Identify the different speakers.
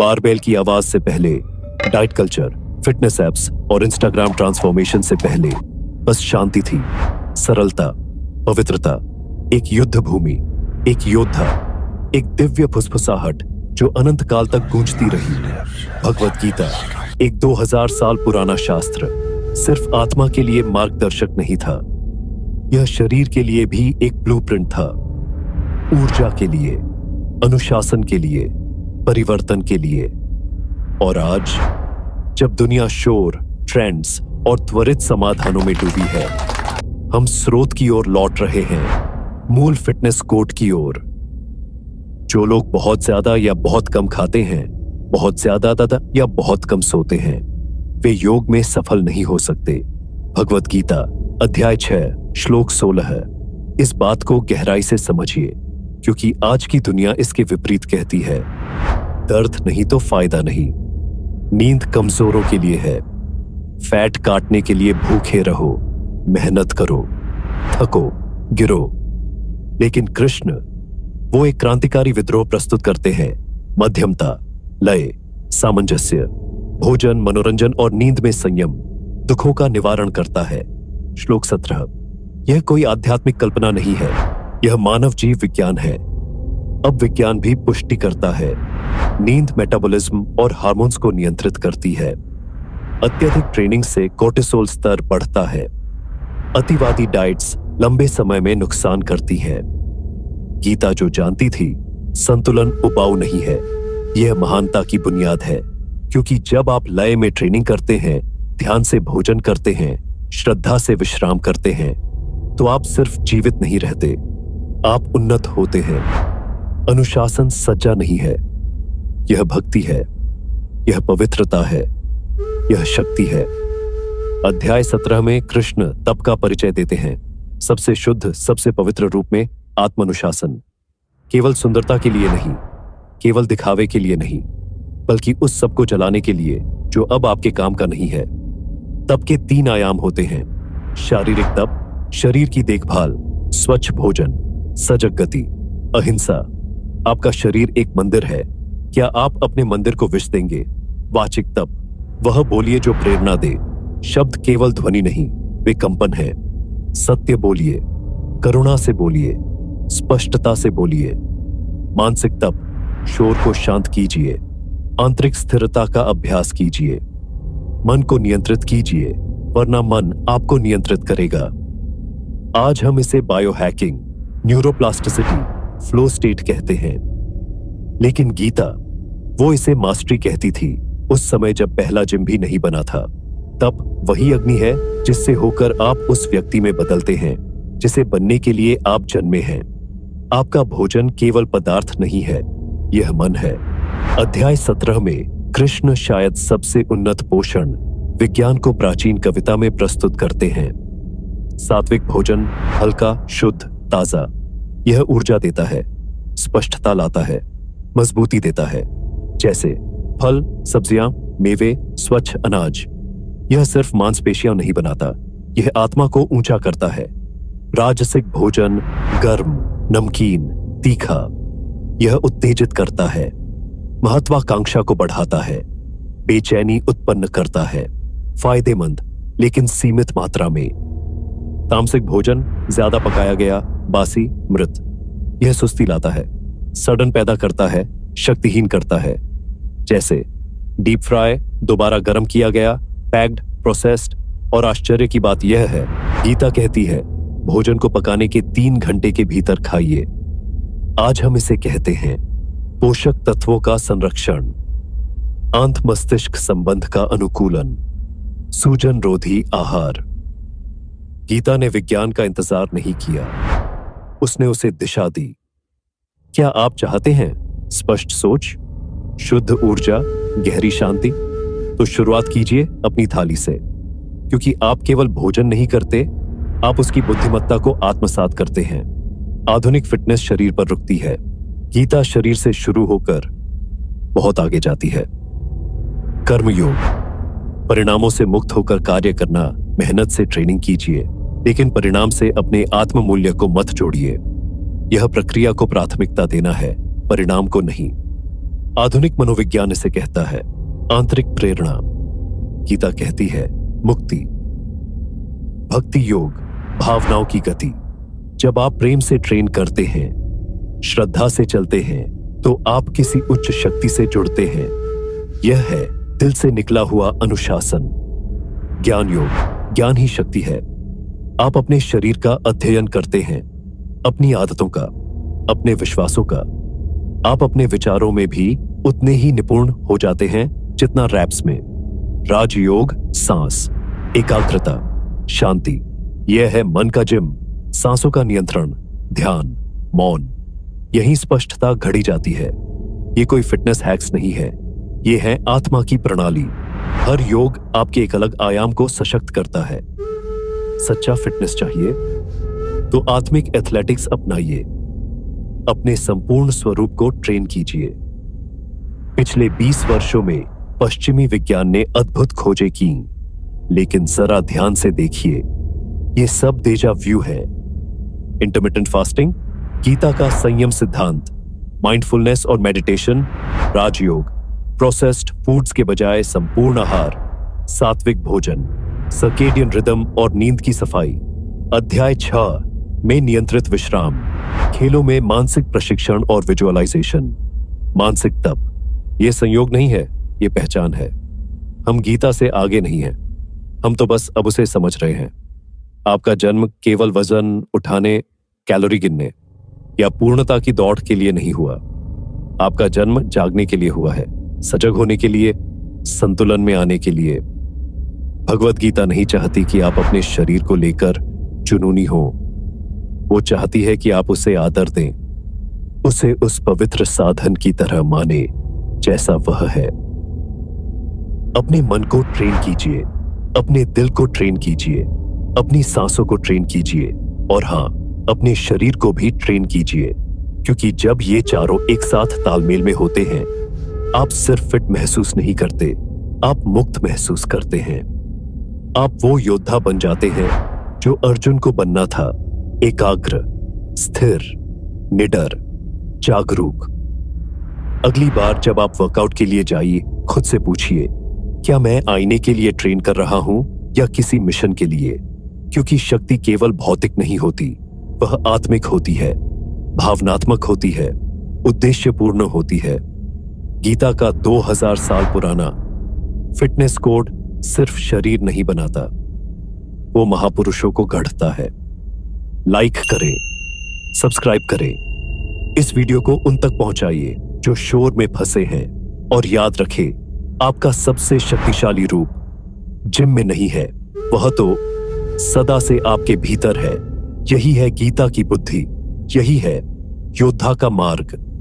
Speaker 1: Barbell की आवाज से पहले, डाइट कल्चर, फिटनेस एप्स और इंस्टाग्राम ट्रांसफॉर्मेशन से पहले बस शांति थी, सरलता, पवित्रता, एक युद्ध भूमि, एक योद्धा, एक दिव्य फुसफुसाहट जो अनंत काल तक गूंजती रही। भगवत गीता, एक 2000 साल पुराना शास्त्र, सिर्फ आत्मा के लिए मार्गदर्शक नहीं था, यह शरीर के लिए भी एक ब्लूप्रिंट था। ऊर्जा के लिए, अनुशासन के लिए, परिवर्तन के लिए। और आज जब दुनिया शोर, ट्रेंड्स और त्वरित समाधानों में डूबी है, हम स्रोत की ओर लौट रहे हैं, मूल फिटनेस कोड की ओर। जो लोग बहुत ज्यादा या बहुत कम खाते हैं, बहुत ज्यादा या बहुत कम सोते हैं, वे योग में सफल नहीं हो सकते। भगवत गीता अध्याय 6 श्लोक 16 है। इस बात को गहराई से समझिए, क्योंकि आज की दुनिया इसके विपरीत कहती है। दर्द नहीं तो फायदा नहीं, नींद कमजोरों के लिए है, फैट काटने के लिए भूखे रहो, मेहनत करो, थको, गिरो। लेकिन कृष्ण वो एक क्रांतिकारी विद्रोह प्रस्तुत करते हैं, मध्यमता, लय, सामंजस्य, भोजन, मनोरंजन और नींद में संयम दुखों का निवारण करता है। श्लोक 17। यह कोई आध्यात्मिक कल्पना नहीं है, यह मानव जीव विज्ञान है। अब विज्ञान भी पुष्टि करता है, नींद मेटाबॉलिज्म और हार्मोन्स को नियंत्रित करती है। अत्यधिक ट्रेनिंग से कोर्टिसोल स्तर बढ़ता है। अतिवादी डाइट्स लंबे समय में नुकसान करती हैं। गीता जो जानती थी, संतुलन उबाऊ नहीं है, यह महानता की बुनियाद है। क्योंकि जब आप लय में ट्रेनिंग करते हैं, ध्यान से भोजन करते हैं, श्रद्धा से विश्राम करते हैं, तो आप सिर्फ जीवित नहीं रहते, आप उन्नत होते हैं। अनुशासन सज्जा नहीं है, यह भक्ति है, यह पवित्रता है, यह शक्ति है। अध्याय 17 में कृष्ण तप का परिचय देते हैं, सबसे शुद्ध, सबसे पवित्र रूप में आत्मानुशासन। केवल सुंदरता के लिए नहीं, केवल दिखावे के लिए नहीं, बल्कि उस सब को जलाने के लिए जो अब आपके काम का नहीं है। तप के 3 आयाम होते हैं, शारीरिक तप, शरीर की देखभाल, स्वच्छ भोजन, सजग गति, अहिंसा। आपका शरीर एक मंदिर है, क्या आप अपने मंदिर को विष देंगे? वाचिक तप, वह बोलिए जो प्रेरणा दे, शब्द केवल ध्वनि नहीं, वे कंपन है। सत्य बोलिए, करुणा से बोलिए, स्पष्टता से बोलिए। मानसिक तप, शोर को शांत कीजिए, आंतरिक स्थिरता का अभ्यास कीजिए, मन को नियंत्रित कीजिए, वरना मन आपको नियंत्रित करेगा। आज हम इसे बायोहैकिंग, न्यूरोप्लास्टिसिटी, फ्लो स्टेट कहते हैं, लेकिन गीता वो इसे मास्टरी कहती थी, उस समय जब पहला जिम भी नहीं बना था। तप वही अग्नि है जिससे होकर आप उस व्यक्ति में बदलते हैं जिसे बनने के लिए आप जन्मे हैं। आपका भोजन केवल पदार्थ नहीं है, यह मन है। अध्याय 17 में कृष्ण शायद सबसे उन्नत पोषण विज्ञान को प्राचीन कविता में प्रस्तुत करते हैं। सात्विक भोजन हल्का, शुद्ध, ताजा, यह ऊर्जा देता है, स्पष्टता लाता है, मजबूती देता है। जैसे फल, सब्जियां, मेवे, स्वच्छ अनाज। यह सिर्फ मांसपेशियां नहीं बनाता, यह आत्मा को ऊंचा करता है। राजसिक भोजन गर्म, नमकीन, तीखा, यह उत्तेजित करता है, महत्वाकांक्षा को बढ़ाता है, बेचैनी उत्पन्न करता है, फायदेमंद लेकिन सीमित मात्रा में। तामसिक भोजन ज्यादा पकाया गया, बासी, मृत, यह सुस्ती लाता है, सड़न पैदा करता है, शक्तिहीन करता है। जैसे डीप फ्राई, दोबारा गर्म किया गया, पैक्ड, प्रोसेस्ड। और आश्चर्य की बात यह है, गीता कहती है भोजन को पकाने के 3 घंटे के भीतर खाइए। आज हम इसे कहते हैं पोषक तत्वों का संरक्षण, आंत मस्तिष्क संबंध का अनुकूलन, सूजन रोधी आहार। गीता ने विज्ञान का इंतजार नहीं किया, उसने उसे दिशा दी। क्या आप चाहते हैं स्पष्ट सोच, शुद्ध ऊर्जा, गहरी शांति? तो शुरुआत कीजिए अपनी थाली से, क्योंकि आप केवल भोजन नहीं करते, आप उसकी बुद्धिमत्ता को आत्मसात करते हैं। आधुनिक फिटनेस शरीर पर रुकती है, गीता शरीर से शुरू होकर बहुत आगे जाती है। कर्मयोग, परिणामों से मुक्त होकर कार्य करना। मेहनत से ट्रेनिंग कीजिए, लेकिन परिणाम से अपने आत्म मूल्य को मत जोड़िए। यह प्रक्रिया को प्राथमिकता देना है, परिणाम को नहीं। आधुनिक मनोविज्ञान इसे कहता है आंतरिक प्रेरणा। गीता कहती है मुक्ति। भक्ति योग, भावनाओं की गति। जब आप प्रेम से ट्रेन करते हैं, श्रद्धा से चलते हैं, तो आप किसी उच्च शक्ति से जुड़ते हैं। यह है दिल से निकला हुआ अनुशासन। ज्ञान योग, ज्ञान ही शक्ति है। आप अपने शरीर का अध्ययन करते हैं, अपनी आदतों का, अपने विश्वासों का। आप अपने विचारों में भी उतने ही निपुण हो जाते हैं जितना रैप्स में। राजयोग, सांस, एकाग्रता, शांति। यह है मन का जिम। सांसों का नियंत्रण, ध्यान, मौन। यही स्पष्टता घड़ी जाती है। ये कोई फिटनेस हैक्स नहीं है, ये है आत्मा की प्रणाली। हर योग आपके एक अलग आयाम को सशक्त करता है। सच्चा फिटनेस चाहिए तो आत्मिक एथलेटिक्स अपनाइए। अपने संपूर्ण स्वरूप को ट्रेन कीजिए। पिछले 20 वर्षों में पश्चिमी विज्ञान ने अद्भुत खोजें की, लेकिन जरा ध्यान से देखिए, ये सब डेजा व्यू है। इंटरमिटेंट फास्टिंग, गीता का संयम सिद्धांत, माइंडफुलनेस और मेडिटेशन, राजयोग, प्रोसेस्ड फूड्स के बजाय संपूर्ण आहार, सात्विक भोजन, सर्केडियन रिदम और नींद की सफाई, अध्याय 6 में नियंत्रित विश्राम, खेलों में मानसिक प्रशिक्षण और विजुअलाइजेशन, मानसिक तप। यह संयोग नहीं है, यह पहचान है। हम गीता से आगे नहीं हैं, हम तो बस अब उसे समझ रहे हैं। आपका जन्म केवल वजन उठाने, कैलोरी गिनने या पूर्णता की दौड़ के लिए नहीं हुआ। आपका जन्म जागने के लिए हुआ है, सजग होने के लिए, संतुलन में आने के लिए। भगवत गीता नहीं चाहती कि आप अपने शरीर को लेकर जुनूनी हो। वो चाहती है कि आप उसे आदर दें, उसे उस पवित्र साधन की तरह माने जैसा वह है। अपने मन को ट्रेन कीजिए, अपने दिल को ट्रेन कीजिए, अपनी सांसों को ट्रेन कीजिए और हां, अपने शरीर को भी ट्रेन कीजिए, क्योंकि जब ये चारों एक साथ तालमेल में होते हैं, आप सिर्फ फिट महसूस नहीं करते, आप मुक्त महसूस करते हैं। आप वो योद्धा बन जाते हैं जो अर्जुन को बनना था, एकाग्र, स्थिर, निडर, जागरूक। अगली बार जब आप वर्कआउट के लिए जाइए, खुद से पूछिए, क्या मैं आईने के लिए ट्रेन कर रहा हूं या किसी मिशन के लिए? क्योंकि शक्ति केवल भौतिक नहीं होती, वह आत्मिक होती है, भावनात्मक होती है, उद्देश्यपूर्ण होती है। गीता का 2000 साल पुराना फिटनेस कोड सिर्फ शरीर नहीं बनाता, वो महापुरुषों को गढ़ता है। लाइक करें, सब्सक्राइब करें, इस वीडियो को उन तक पहुंचाइए जो शोर में फंसे हैं, और याद रखें, आपका सबसे शक्तिशाली रूप जिम में नहीं है, वह तो सदा से आपके भीतर है। यही है गीता की बुद्धि, यही है योद्धा का मार्ग।